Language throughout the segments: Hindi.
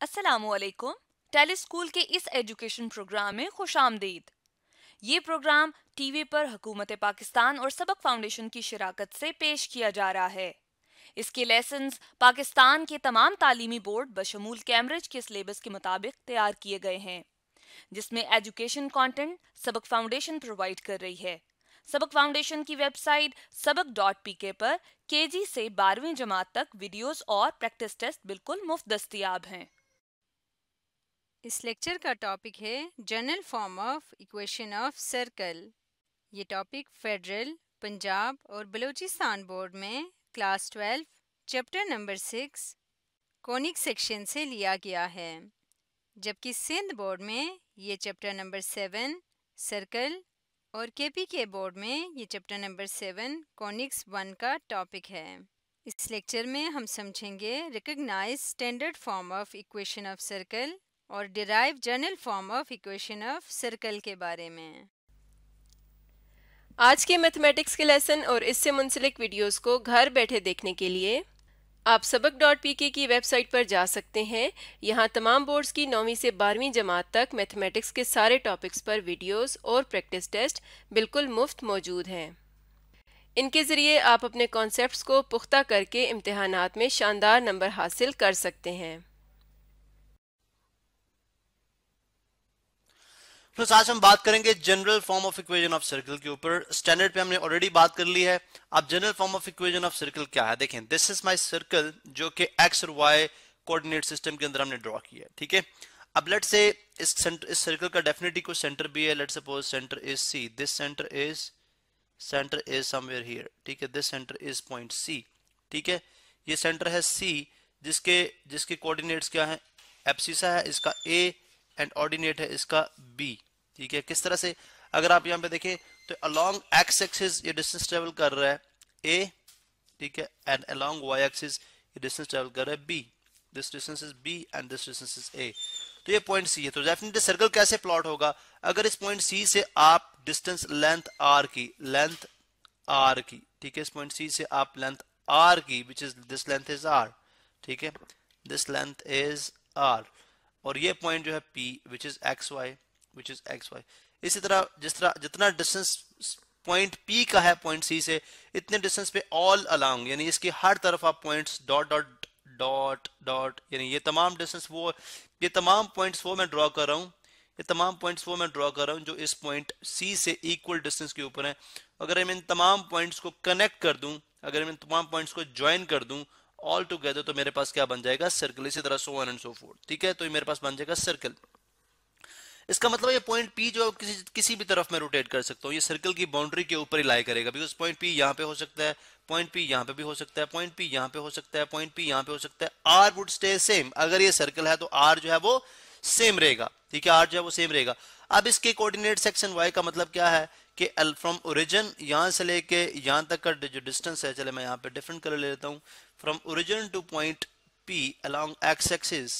अस्सलामुअलैकुम। टेली स्कूल के इस एजुकेशन प्रोग्राम में खुशामदीद। ये प्रोग्राम टीवी पर हुकूमत पाकिस्तान और सबक फाउंडेशन की शिराकत से पेश किया जा रहा है। इसके लेसन्स पाकिस्तान के तमाम तालीमी बोर्ड बशमूल कैम्ब्रिज के सिलेबस के मुताबिक तैयार किए गए हैं, जिसमें एजुकेशन कंटेंट सबक फाउंडेशन प्रोवाइड कर रही है। सबक फाउंडेशन की वेबसाइट sabak.pk पर केजी से 12वीं जमात तक वीडियोस और प्रैक्टिस टेस्ट बिल्कुल मुफ्त दस्तयाब हैं। इस लेक्चर का टॉपिक है general form of equation of circle. ये टॉपिक फेडरल, पंजाब और बलूचिस्तान बोर्ड में class 12 chapter number 6 conic section से लिया गया है, जबकि सिंध बोर्ड में ये चैप्टर नंबर 7 सर्कल और केपीके बोर्ड में ये चैप्टर नंबर 7 कॉनिक्स 1 का टॉपिक है। इस लेक्चर में हम समझेंगे recognise standard form of equation of circle और derive general form of equation of circle के बारे में। आज के मैथमेटिक्स के लेसन और इससे मुंसलिक वीडियोस को घर बैठे देखने के लिए आप sabak.pk की वेबसाइट पर जा सकते हैं। यहाँ तमाम बोर्ड्स की 9वीं से 12वीं जमात तक मैथमेटिक्स के सारे टॉपिक्स पर वीडियोस और प्रैक्टिस टेस्ट बिल्कुल मुफ्त मौजूद हैं। इनके ज़रिए आप अपने कॉन्सेप्ट्स को पुख्ता करके इम्तिहानात में शानदार नंबर हासिल कर सकते हैं। फ्रेंड्स, आज हम बात करेंगे general form of equation of circle के ऊपर। स्टैंडर्ड पे हमने ऑलरेडी बात कर ली है। अब general form of equation of circle क्या है, देखें। दिस इज माय सर्कल जो कि एक्स और वाई कोऑर्डिनेट सिस्टम के अंदर हमने ड्रॉ किया है, ठीक है। अब लेट्स से इस सर्कल का डेफिनेटली कोई सेंटर भी है। Let's suppose centre is C, this centre is somewhere here, ठीक है। This centre is point C, ठीक है। ये सेंटर है सी जिसके कोऑर्डिनेट्स क्या है, एब्सिसा है इसका ए एंड ऑर्डिनेट है इसका बी, ठीक है। किस तरह से, अगर आप यहाँ पे देखें तो अलोंग एक्स एक्सिस ये डिस्टेंस ट्रेवल कर रहा है ए, ठीक है, एंड अलोंग वाई एक्सिस ये डिस्टेंस ट्रेवल कर रहा है B. This distance is B and this distance is A. तो ये पॉइंट सी है। तो डेफिनेटली सर्कल कैसे प्लॉट होगा, अगर इस पॉइंट सी से आप डिस्टेंस लेंथ आर की, ठीक है, इस पॉइंट सी से आप लेंथ आर की, which is this length is R, ठीक है, दिस लेंथ इज आर, और ये पॉइंट जो है P which is X Y. इसी तरह जितना डिस्टेंस पॉइंट P का है पॉइंट C से, इतने डिस्टेंस पे ऑल अलोंग, यानी इसकी हर तरफ आप points dot dot dot dot, यानी ये तमाम डिस्टेंस ये तमाम पॉइंट्स वो मैं ड्रॉ कर रहा हूँ, जो इस पॉइंट C से इक्वल डिस्टेंस के ऊपर है। अगर मैं इन तमाम पॉइंट्स को कनेक्ट कर दूं, अगर मैं इन तमाम पॉइंट्स को ज्वाइन कर दूं ऑल टुगेदर, तो मेरे पास क्या बन जाएगा, सर्कल। इसी तरह so on and so fourth, ठीक है। तो ये मेरे पास बन जाएगा सर्कल। इसका मतलब ये पॉइंट P जो किसी भी तरफ में रोटेट कर सकता हूँ, ये सर्कल की बाउंड्री के ऊपर ही लाई करेगा, बिकॉज पॉइंट P यहाँ पे हो सकता है, पॉइंट P यहाँ पे भी हो सकता है, पॉइंट P यहाँ पे हो सकता है, पॉइंट P यहाँ पे हो सकता है। R would stay same. अगर ये सर्कल है तो R जो है वो सेम रहेगा, ठीक है, R जो है वो सेम रहेगा। अब इसके कोऑर्डिनेट सेक्शन Y का मतलब क्या है कि फ्रॉम ओरिजिन यहाँ से लेके यहाँ तक का जो डिस्टेंस है, चले मैं यहाँ पे डिफरेंट कलर ले लेता हूँ, from origin two point P along x axis,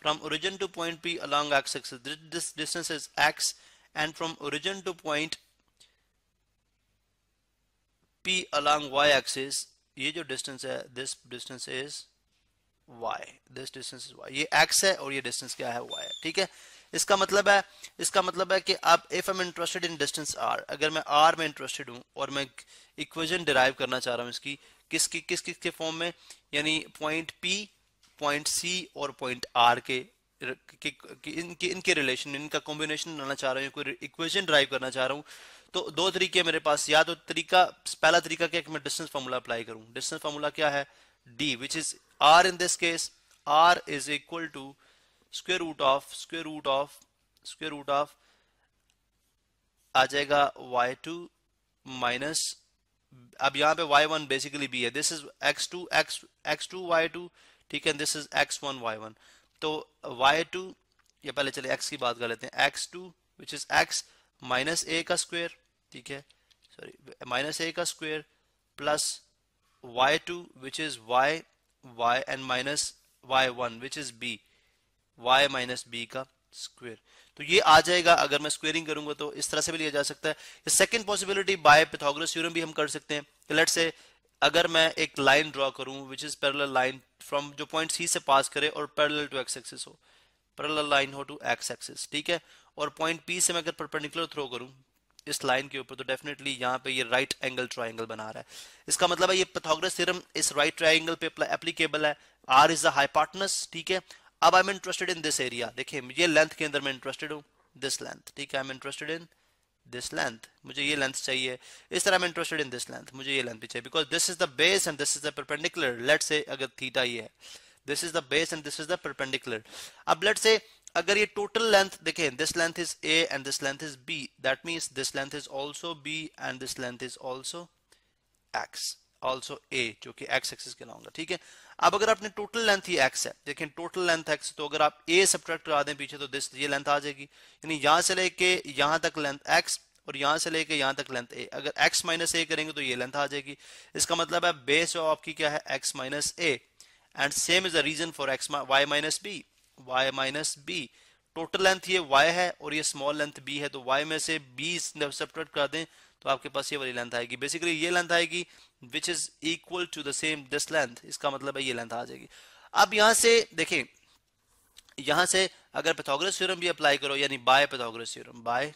from origin to point P along x axis, this distance is x, and from origin to point P along y axis, ये जो डिस्टेंस है, this distance is y, this distance is y, ये x है और ये डिस्टेंस क्या है, y है, ठीक है। इसका मतलब है कि अब if I am interested in distance r, अगर मैं r में इंटरेस्टेड हूँ और मैं इक्वेशन डिराइव करना चाह रहा हूँ इसकी किसके फॉर्म में, यानी पॉइंट P, पॉइंट C और पॉइंट R इनके रिलेशन, इनका कॉम्बिनेशन बनाना चाह रहा हूँ, कोई इक्वेशन ड्राइव करना चाह रहा हूँ, तो दो तरीके मेरे पास। या तो पहला तरीका क्या है कि मैं डिस्टेंस फार्मूला अप्लाई करूँ। डिस्टेंस फार्मूला क्या है, D, which is R in this case, R is equal to square root of आ जाएगा y2 माइनस, अब यहाँ पे y1 बेसिकली b है, दिस इज x2 y2, ठीक है, दिस इज x1 y1। तो y2, या पहले चले x की बात कर लेते हैं, x2 which is x minus a का स्क्वायर, ठीक है, माइनस a का square plus y2 which is y and minus y1 which is b, y minus b का स्क्वायर। तो ये आ जाएगा। अगर मैं स्क्वेयरिंग करूंगा तो इस तरह से भी लिया जा सकता है। Second possibility by Pythagoras theorem भी हम कर सकते हैं। लेट्स से अगर मैं एक लाइन ड्रॉ करूं which is parallel line from जो पॉइंट सी से पास करे और पैरेलल टू एक्स एक्सिस हो, पैरेलल लाइन हो टू एक्स एक्सिस, ठीक है, और पॉइंट पी से मैं अगर परपेंडिकुलर थ्रो करूं इस लाइन के ऊपर, तो डेफिनेटली यहाँ पे ये राइट एंगल ट्राइंगल बना रहा है। इसका मतलब है ये पाइथागोरस थ्योरम इस राइट ट्राइंगल पे एप्लीकेबल है। आर इज द हाइपोटेनस, ठीक है। अब I am interested in this area, देखिए ये लेंथ के अंदर मैं इंटरेस्टेड हूँ, दिस लेंथ, ठीक है, I am interested in this length, मुझे ये लेंथ चाहिए। इस तरह मैं इंटरेस्टेड इन दिस लेंथ, मुझे ये लेंथ भी चाहिए, because this is the base and this is the perpendicular. Let's say अगर थीटा ये है, this is the base and this is the perpendicular. अब लेट्स से अगर ये टोटल लेंथ देखें, this length is A and this length is B, that means this length is also B and this length is also X, also A, जो कि एक्स एक्सिस कहलाऊंगा, ठीक है। अब अगर आपने टोटल लेंथ ही एक्स है, देखें टोटल लेंथ एक्स, तो अगर आप ए सब्ट्रैक्ट करा दें पीछे तो दिस ये लेंथ आ जाएगी, यानी यहां से लेके यहां तक लेंथ एक्स और यहां से लेके यहां तक लेंथ ए। अगर x माइनस ए करेंगे तो ये लेंथ आ जाएगी। इसका मतलब है बेस ऑफ आपकी क्या है, x minus A, and same is the reason for x y minus B, y minus B. Total length ये y है और ये स्मॉल लेंथ b है, तो y में से b सब्ट्रैक्ट कर दें तो आपके पास ये वाली लेंथ आएगी। बेसिकली ये लेंथ आएगी which is equal to the same this length, इसका मतलब है ये लेंथ आ जाएगी। अब यहां से देखें, यहां से अगर पाइथागोरस थ्योरम भी अप्लाई करो, यानी by Pythagoras theorem, by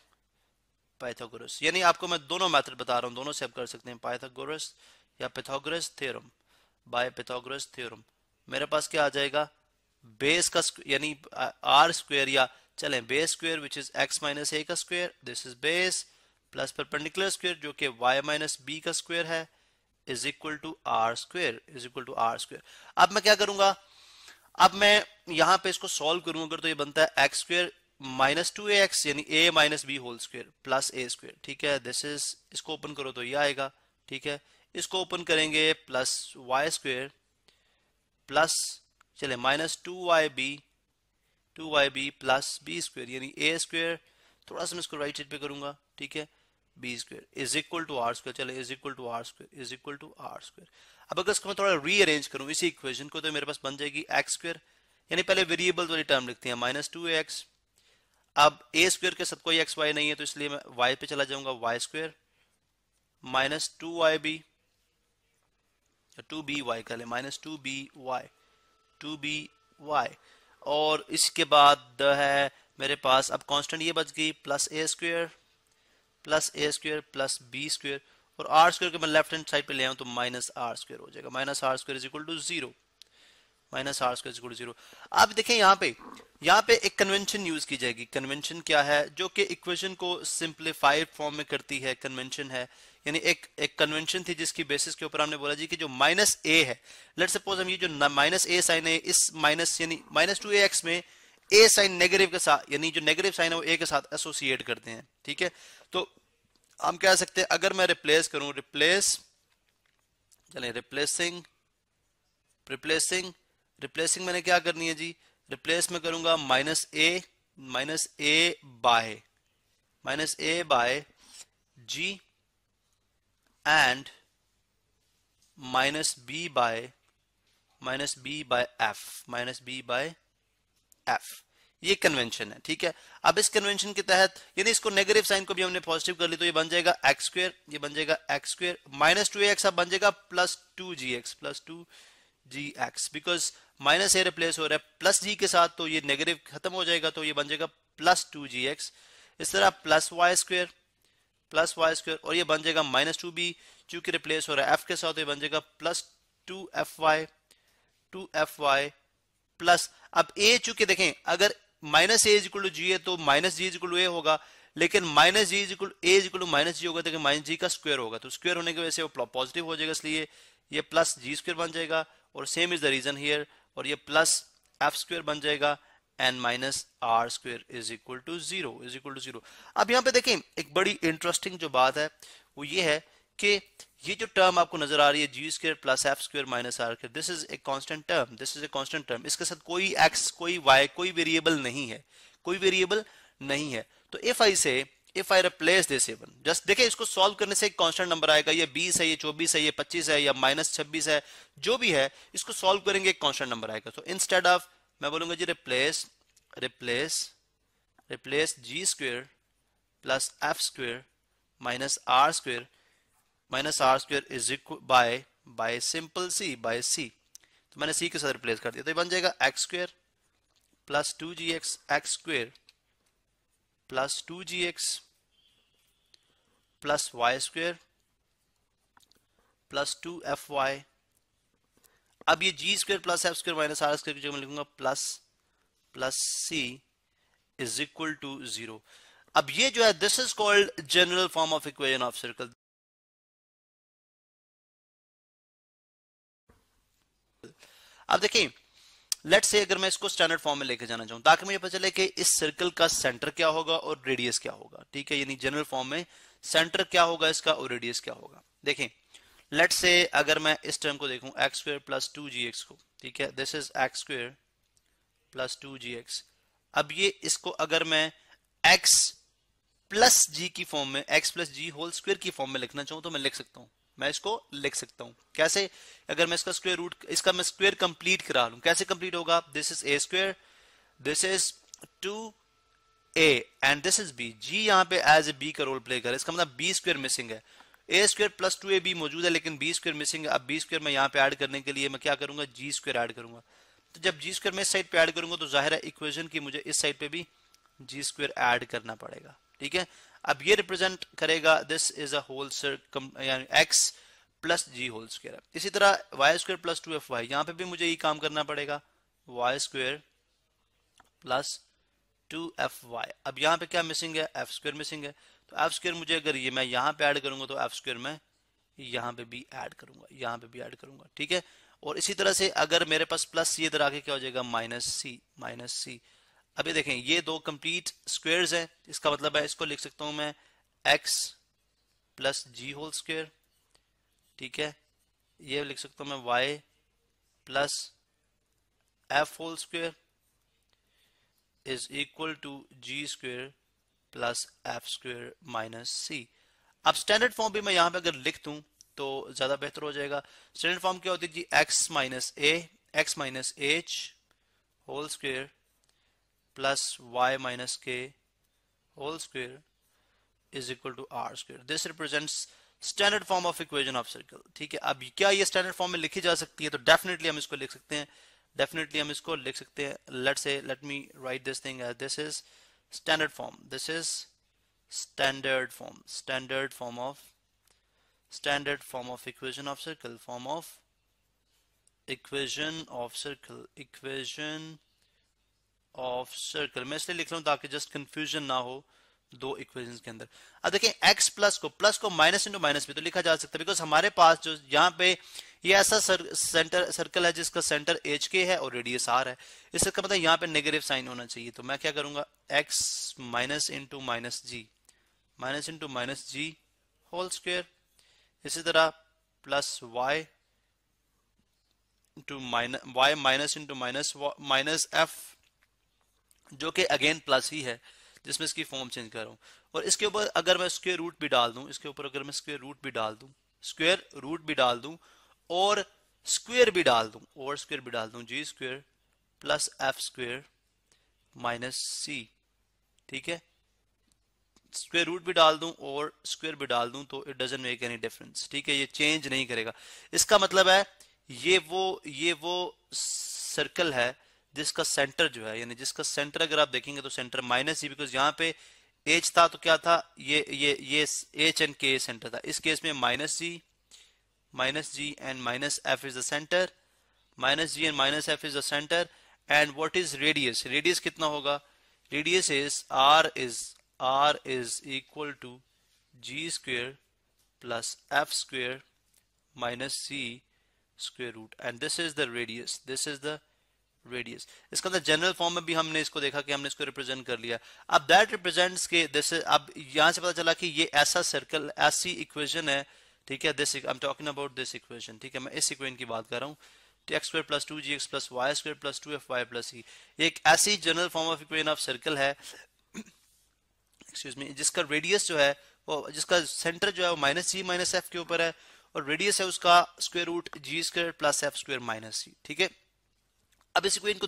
Pythagoras, यानी आपको मैं दोनों मेथड बता रहा हूं, दोनों से आप कर सकते हैं, पाइथागोरस या Pythagoras theorem, by Pythagoras theorem. मेरे पास क्या आ जाएगा, बेस का यानी आर स्क्वायर, या चलें base square which is x minus a का square, this is base, plus perpendicular square जो कि वाई माइनस बी का स्क्वायर है, is equal to r square, is equal to r square. अब मैं क्या करूंगा, अब मैं यहां पे इसको सॉल्व करूं अगर, तो ये बनता है x square minus two a x, यानी a minus b whole square plus a square, ठीक है। दिस इज, इसको ओपन करो तो ये आएगा, ठीक है। इसको ओपन करेंगे प्लस वाई स्क्वायर प्लस, चले minus two Y B plus B square, यानी ए स्क्वायर, थोड़ा सा मैं इसको राइट साइड पे करूंगा, ठीक है, b square is equal to r square, चले is equal to r square, is equal to r square. अब अगर इसको मैं थोड़ा रीअरेंज करूं इसी इक्वेशन को, तो मेरे पास बन जाएगी एक्स स्क्वायर, यानी पहले वेरिएबल वाली टर्म लिखते हैं माइनस टू एक्स। अब ए स्क्वायर के साथ कोई एक्स वाई नहीं है, तो इसलिए मैं वाई पे चला जाऊंगा, Y square minus two Y B, two B Y कर ले, माइनस टू बी वाई, और इसके बाद है मेरे पास अब कांस्टेंट ये बच गई plus a square plus B square, और आर स्क्वायर को मैं लेफ्ट हैंड साइड पे ले आऊं तो माइनस आर स्क्वायर हो जाएगा, minus are square is equal to zero, minus are square is equal to zero. अब देखें यहाँ पे एक कन्वेंशन यूज की जाएगी। कन्वेंशन क्या है, जो कि इक्वेशन को सिंप्लीफाइड फॉर्म में करती है, कन्वेंशन है, यानी एक कन्वेंशन थी जिसकी बेसिस के ऊपर हमने बोला जी कि जो माइनस ए है, लेट्स सपोज हम ये जो माइनस ए साइन है, इस माइनस यानी माइनस टू ए एक्स में ए साइन नेगेटिव के साथ, यानी जो नेगेटिव साइन है वो ए के साथ एसोसिएट करते हैं, ठीक है। तो हम कह सकते हैं अगर मैं रिप्लेस करूं, रिप्लेसिंग मैंने क्या करनी है जी, रिप्लेस में करूंगा minus A by G and minus B by F, ये कन्वेंशन है, ठीक है। अब इस कन्वेंशन के तहत, यानी इसको नेगेटिव साइन को भी हमने पॉजिटिव कर ली, तो ये बन जाएगा एक्स स्क्वायर, ये बन जाएगा x square minus two X, अब बन जाएगा plus two G X, because minus A replace हो रहा है प्लस जी के साथ, तो ये नेगेटिव खत्म हो जाएगा, तो ये बन जाएगा प्लस टू जी एक्स। इस तरह प्लस वाई स्क्वायर, और ये बन जाएगा माइनस टू बी, चूंकि रिप्लेस हो रहा है एफ के साथ, तो ये बन जाएगा plus two f y plus, अब ए चूंकि देखें अगर minus a is equal to g है तो minus g is equal to a होगा, लेकिन minus g is equal a is equal to minus g होगा, तो माइनस जी का स्क्वायर होगा, तो स्क्वायर होने की वजह से वो पॉजिटिव हो जाएगा, इसलिए ये प्लस जी स्क्वायर बन जाएगा, और same is the reason here, और ये प्लस एफ स्क्वायर बन जाएगा and minus are square is equal to zero. अब यहाँ पे देखें एक बड़ी इंटरेस्टिंग जो बात है वो ये है कि ये जो टर्म आपको नजर आ रही है g square plus F square minus are square, this is a constant term, इसके साथ कोई एक्स कोई वाई कोई वेरिएबल नहीं है, तो if I replace this even, just देखिए इसको सॉल्व करने से एक कांस्टेंट नंबर आएगा, ये 20 है, ये 24 है, ये 25 है, या माइनस 26 है, जो भी है इसको सॉल्व करेंगे एक कांस्टेंट नंबर आएगा। तो इंस्टेड ऑफ मैं बोलूंगा g replace g square plus F square minus are square is equal by simple c, by c, तो मैंने सी के साथ रिप्लेस कर दिया, तो ये बन जाएगा x square plus 2gx x square plus 2gx plus Y square plus 2fy। अब ये g square plus F square minus are square की जगह मैं लिखूंगा plus c is equal to 0। अब ये जो है this is called general form of equation of circle. अब देखिए लेट्स से अगर मैं इसको स्टैंडर्ड फॉर्म में लेके जाना चाहूं ताकि मुझे पता चले कि इस सर्कल का सेंटर क्या होगा और रेडियस क्या होगा, ठीक है, यानी जनरल फॉर्म में सेंटर क्या होगा इसका और रेडियस क्या होगा। देखें लेट्स से अगर मैं इस टर्म को देखूं एक्स स्क्वायर प्लस 2gx को, ठीक है, this is X square plus 2gx। अब ये इसको अगर मैं x प्लस जी की फॉर्म में, x प्लस जी होल स्क्वायर की फॉर्म में लिखना चाहूं तो मैं लिख सकता हूं, मैं इसको लिख सकता हूं कैसे, अगर मैं इसका स्क्वायर रूट, इसका मैं स्क्वायर कंप्लीट करा लूं, कैसे कंप्लीट होगा, this is a square, this is 2a and this is b, g यहां पे एज ए b का रोल प्ले कर, इसका मतलब b स्क्वायर मिसिंग है, a स्क्वायर प्लस 2ab मौजूद है लेकिन b स्क्वायर मिसिंग है। अब b स्क्वायर मैं यहां पे ऐड करने के लिए मैं क्या करूंगा, g स्क्वायर ऐड करूंगा, तो जब जी स्क्वायर मैं इस साइड पे ऐड करूंगा तो जाहिर है इक्वेशन की मुझे इस साइड पे भी जी स्क्वायर ऐड करना पड़ेगा, ठीक है। अब ये रिप्रेजेंट करेगा this is a whole circle यानी x प्लस जी होल स्क्वायर। इसी तरह वाई स्क्वायर प्लस 2fy, यहां पे भी मुझे ये काम करना पड़ेगा, वाई स्क्वायर प्लस 2fy। अब यहां पे क्या मिसिंग है, एफ स्क्वायर मिसिंग है, तो एफ स्क्वायर मुझे अगर ये मैं यहां पे ऐड करूंगा तो एफ स्क्वायर मैं यहां पे भी ऐड करूंगा, यहां पे भी ऐड करूंगा, ठीक है। और इसी तरह से अगर मेरे पास प्लस ये इधर आके क्या हो जाएगा, माइनस सी। अब ये देखें ये दो कंप्लीट स्क्वायर्स हैं, इसका मतलब है इसको लिख सकता हूं मैं x प्लस जी होल स्क्वायर, ठीक है, ये लिख सकता हूं मैं y plus f whole square is equal to g square plus F square minus c. अब स्टैंडर्ड फॉर्म भी मैं यहां पे अगर लिख दूं तो ज्यादा बेहतर हो जाएगा। स्टैंडर्ड फॉर्म क्या होती है जी, x minus h whole square plus y minus k whole square is equal to r square. This represents standard form of equation of circle, ठीक है। अब क्या ये स्टैंडर्ड फॉर्म में लिखी जा सकती है, तो डेफिनेटली हम इसको लिख सकते हैं, let me write this thing as this is standard form, this is standard form of equation of circle, मैं इसलिए लिख रहा हूं ताकि जस्ट कंफ्यूजन ना हो दो इक्वेशंस के अंदर। अब देखें x प्लस को माइनस इंटू माइनस भी तो लिखा जा सकता है, बिकॉज हमारे पास जो यहाँ पे ये ऐसा सर्कल है जिसका सेंटर एच के है और रेडियस आर है, इसका मतलब यहाँ पे नेगेटिव साइन होना चाहिए, तो मैं क्या करूंगा x माइनस इंटू माइनस जी होल स्क्वायर, इसी तरह plus y minus into minus F जो कि अगेन प्लस ही है जिसमें इसकी फॉर्म चेंज कर रहा हूं, और इसके ऊपर अगर मैं स्क्वायर रूट भी डाल दूं, स्क्वायर रूट भी डाल दूं और स्क्वायर भी डाल दूं g square plus F square minus c, ठीक है, स्क्वायर रूट भी डाल दूं और स्क्वायर भी डाल दूं तो it doesn't make any difference, ठीक है, ये चेंज नहीं करेगा। इसका मतलब है ये वो सर्कल है जिसका सेंटर जो है, यानी जिसका सेंटर अगर आप देखेंगे तो सेंटर माइनस ही, बिकॉज यहाँ पे एच था तो क्या था, ये एच एंड के सेंटर था, इस केस में minus G and minus F is the centre, and what is radius कितना होगा, radius is R is equal to G square plus F square minus C square root, and this is the radius. इसका मतलब जनरल फॉर्म में भी हमने इसको देखा कि हमने इसको रिप्रेजेंट कर लिया। अब दैट रिप्रेजेंट्स के दिस, अब यहां से पता चला कि ये ऐसा सर्कल, ऐसी इक्वेशन है, ठीक है, this I am talking about this equation, ठीक है, मैं इस इक्वेशन की बात कर रहा हूँ, x square plus 2gx plus Y square plus 2fy plus e, एक ऐसी general form of equation of circle है एक्सक्यूज मी, जिसका रेडियस जो है वो, जिसका सेंटर जो है वो माइनस जी माइनस एफ के ऊपर है और रेडियस है उसका square root g square plus F square minus c, ठीक है। अब इस इक्वेशन को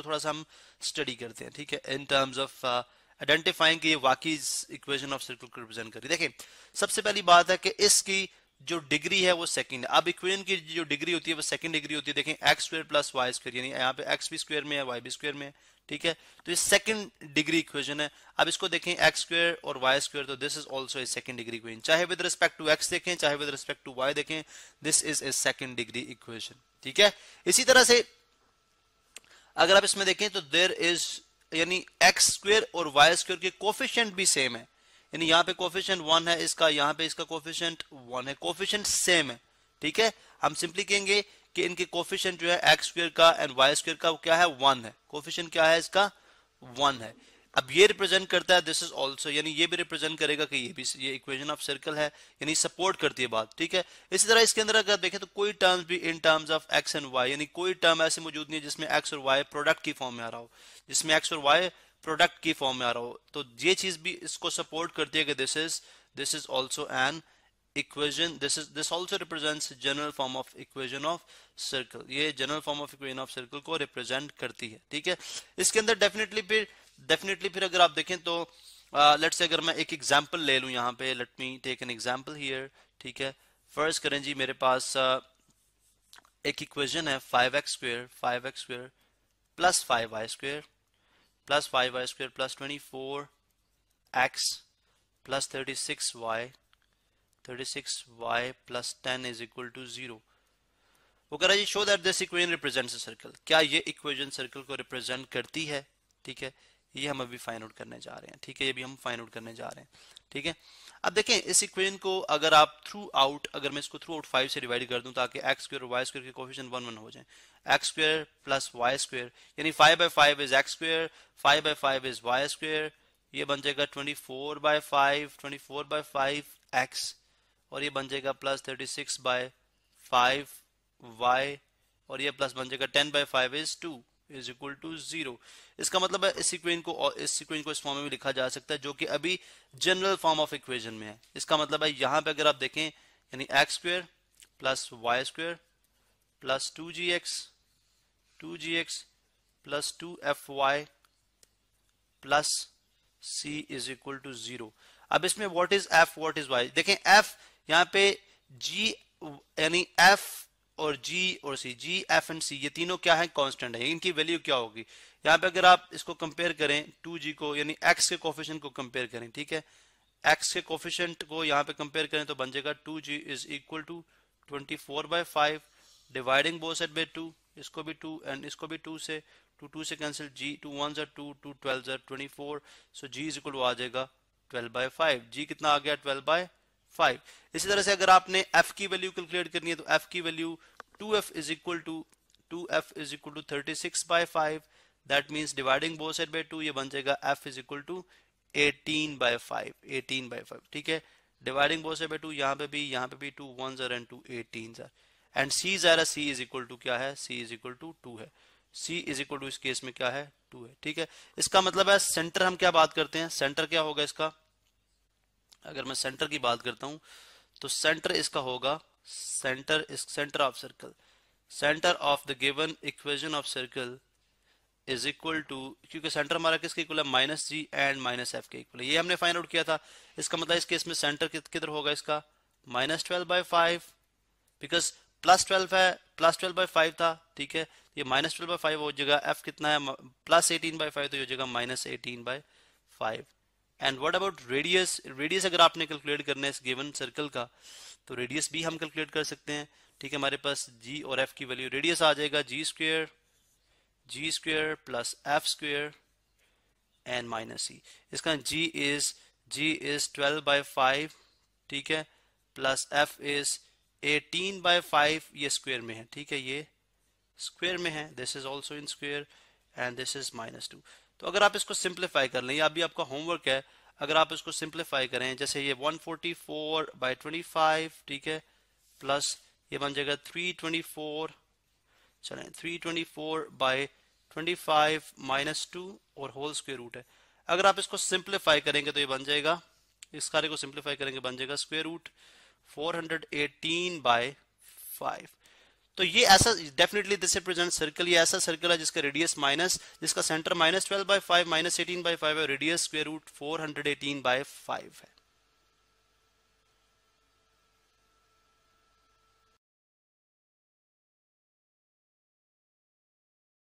थोड़ा सा हम स्टडी करते हैं, ठीक है, इन टर्म्स ऑफ आइडेंटिफाइंग कि ये वाकई इक्वेशन ऑफ सर्कल को रिप्रेजेंट कर रही है। देखिए सबसे पहली बात है कि इसकी जो डिग्री है वो सेकंड है। अब इक्वेशन की जो डिग्री होती है वो सेकंड डिग्री होती है। देखें X square plus Y square, यानी यहाँ पे एक्स भी स्क्वायर में है वाई भी स्क्वायर में है, ठीक है। तो ये सेकंड डिग्री इक्वेशन है। अब इसको देखें एक्स स्क्वायर और वाई स्क्वायर, तो this is also a second degree equation. चाहे विद रिस्पेक्ट टू एक्स देखें चाहे विद रिस्पेक्ट टू वाई देखें, this is A second degree equation, ठीक है। इसी तरह से अगर आप इसमें देखें तो देयर इज, यानी एक्स स्क्वायर और वाई स्क्वायर के कोफिशिएंट भी सेम है, यानी यहाँ पे कोफिशिएंट 1 है इसका, यहाँ पे इसका कोफिशिएंट 1 है, कोफिशिएंट सेम है, ठीक है। हम सिंपली कहेंगे कि इनके कोफिशिएंट जो है एक्स स्क्वायर का एंड वाई स्क्वायर का क्या है 1 है, कोफिशिएंट क्या है इसका 1 है। अब ये रिप्रेजेंट करता है दिस इज ऑल्सो, यानी ये भी रिप्रेजेंट करेगा कि ये इक्वेशन ऑफ सर्कल है, यानी सपोर्ट करती है बात, ठीक है। इसी तरह इसके अंदर अगर देखें तो कोई टर्म्स भी in terms of X and Y, यानी कोई टर्म ऐसे मौजूद नहीं है जिसमें एक्स और वाई प्रोडक्ट की फॉर्म में आ रहा हो, जिसमें एक्स और वाई प्रोडक्ट की फॉर्म में आ रहा हो, तो ये चीज भी इसको सपोर्ट करती है कि this is also an equation, this also represents general form of equation of circle। ये general form of equation of circle को रिप्रेजेंट करती है, ठीक है। इसके अंदर डेफिनेटली फिर अगर आप देखें तो लेट्स से अगर मैं एक एग्जांपल ले लूं यहाँ पे, let me take an example here, ठीक है। फर्स्ट करें जी, मेरे पास एक इक्वेशन है 5x square plus 5y square plus 5y square plus 24x plus 36y plus 10 is equal to 0। वो कह रहा है जी show that this equation represents a circle, क्या ये इक्वेशन सर्कल को रिप्रेजेंट करती है, ठीक है। ये हम अभी फाइंड आउट करने जा रहे हैं, ठीक है, ये भी हम फाइंड आउट करने जा रहे हैं, ठीक है। अब देखें इस इक्वेशन को अगर आप थ्रू आउट, अगर मैं इसको थ्रू आउट 5 से डिवाइड कर दूं ताकि एक्स स्क्वायर और वाई स्क्वायर के कोफिशिएंट 1 हो जाए, X square plus Y square, यानी 5/5 is X square, 5/5 is Y square, ये बन जाएगा 24/5 एक्स, और ये बन जाएगा प्लस 36/5 y, और ये प्लस बन जाएगा 10/5 इज 2 इज इक्वल टू 0। इसका मतलब है इस इक्वेशन को इस फॉर्म में भी लिखा जा सकता है जो कि अभी जनरल फॉर्म ऑफ इक्वेशन में है। इसका मतलब है यहाँ पे अगर आप देखें, यानी X square plus Y square plus 2gx plus 2fy plus c is equal to 0। अब इसमें what is f what is y, देखें f यहाँ पे g यानी f और g और c, g f and c ये तीनों क्या है कांस्टेंट है, इनकी वैल्यू क्या होगी। यहाँ पे अगर आप इसको कंपेयर करें 2g को, यानी x के कोफिशिएंट को कंपेयर करें, ठीक है, x के कोफिशिएंट को यहाँ पे कंपेयर करें तो बन जाएगा 2g is equal to 24/5 dividing both side by 2, इसको भी 2 एंड इसको भी 2 से, 2 से cancel, g 2 1s are 2 2 12s are 24, so g is equal to आ जाएगा 12/5, g कितना आ गया 12/5। इसी तरह से अगर आपने f की वैल्यू कैलकुलेट करनी है तो f की value 2f is equal to 36/5, that means dividing both side by 2, ये बन जाएगा f इज इक्वल टू 18/5, ठीक है। डिवाइडिंग बोथ साइड बाय 2, यहाँ पे भी 2 1s are and 2 18s are, and c is equal to क्या है, c इज इक्वल टू 2 है, c इज इक्वल टू इस केस में क्या है 2 है, ठीक है। इसका मतलब है सेंटर हम क्या बात करते हैं, सेंटर क्या होगा इसका, अगर मैं सेंटर की बात करता हूं तो सेंटर इसका होगा, centre of circle, centre of the given equation of circle is equal to, क्योंकि सेंटर हमारा किसके इक्वल है -g एंड -f के इक्वल है, ये हमने फाइंड आउट किया था। इसका मतलब इस केस में सेंटर किधर होगा इसका -12/5, बिकॉज +12 है, +12/5 था, ठीक है, ये -12/5 हो जाएगा, f कितना है +18/5 तो ये हो जाएगा -18/5। And what about radius, radius अगर आपने कैलकुलेट करना है इस गिवन सर्कल का तो रेडियस भी हम कैलकुलेट कर सकते हैं, ठीक है। हमारे पास g और f की वैल्यू, रेडियस आ जाएगा g square plus f square and minus c, इसका g इज 12/5, ठीक है, प्लस f इज 18/5, ये स्क्वायर में है, ठीक है, ये स्क्वायर में है, this is also in square and this is -2। तो अगर आप इसको सिंप्लीफाई कर लें, या अभी आपका होमवर्क है, अगर आप इसको सिंप्लीफाई करें, जैसे ये 144/25, ठीक है, प्लस ये बन जाएगा 324, चलें 324/25 -2 और होल स्क्वायर रूट है। अगर आप इसको सिंप्लीफाई करेंगे तो ये बन जाएगा, इस कार्य को सिंप्लीफाई करेंगे बन जाएगा स्क्वायर रूट 418/5। तो ये ऐसा डेफिनेटली दिस रिप्रेजेंट सर्कल, ये ऐसा सर्कल है जिसका रेडियस जिसका सेंटर -12/5 -18/5 है, रेडियस स्क्वायर रूट 418/5 है।